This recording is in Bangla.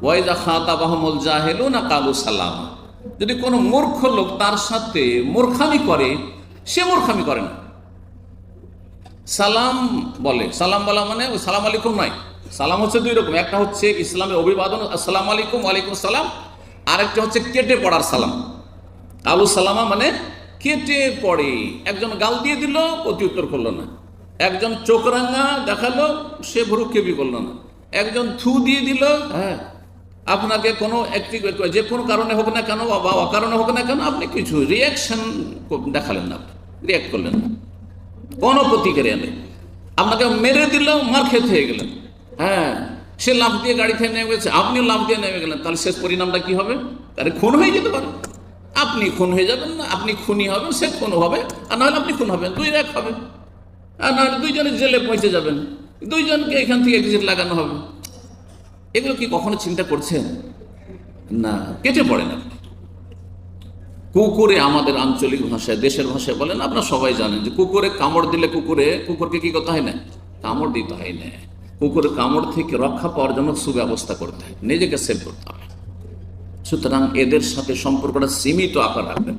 ওয়াইদা খাতাবাহুমুল জাহিলুনা ক্বালু সালামা। যদি কোনো মূর্খ লোক তার সাথে মূর্খামি করে, সে মূর্খামি করে না, সালাম বলে। সালাম বলা মানে ওই সালাম আলাইকুম নয়। সালাম হচ্ছে দুই রকম, একটা হচ্ছে ইসলামের অভিবাদন আসসালামু আলাইকুম, ওয়ালাইকুম সালাম, আরেকটা হচ্ছে কেটে পড়ার সালাম। আলু সালামা মানে কেটে পড়ে। একজন গাল দিয়ে দিল, প্রতি উত্তর করলো না। একজন চোখ রাঙা দেখালো, সে ভ্রুক্ষেপই করলো না। একজন থু দিয়ে দিল, হ্যাঁ, আপনাকে কোনো একটি যে কোনো কারণে হোক না কেন বা অকারণে হোক না কেন, আপনি কিছু রিয়াকশন দেখালেন না, রিয়াক্ট করলেন না, কোনো প্রতিক্রিয়া নেই। আপনাকে মেরে দিল, মার খেতে হয়ে গেলেন। হ্যাঁ, সে লাফ দিয়ে গাড়ি থেকে নেমে গেছে, আপনিও লাফ দিয়ে নেমে গেলেন, তাহলে শেষ পরিণামটা কি হবে? তাহলে খুন হয়ে যেতে পারে। আপনি খুন হয়ে যাবেন না, আপনি খুনি হবেন, সে খুন হবে, আর নাহলে আপনি খুন হবেন, দুই এক হবে। আর নাহলে দুইজনে জেলে পৌঁছে যাবেন, দুইজনকে এখান থেকে এক্সিট লাগানো হবে। এগুলো কি কখনো চিন্তা করছেন? না, কেটে পড়ে না। কুকুরে আমাদের আঞ্চলিক ভাষায়, দেশের ভাষায় বলেন, আপনারা সবাই জানেন যে কুকুরে কামড় দিলে কুকুরকে কি করতে হয় না? কামড় দিতে হয় না। কুকুরের কামড় থেকে রক্ষা পাওয়ার জন্য সুব্যবস্থা করতে হয়, নিজেকে সেভ করতে হবে। সুতরাং এদের সাথে সম্পর্কটা সীমিত আকার রাখবেন।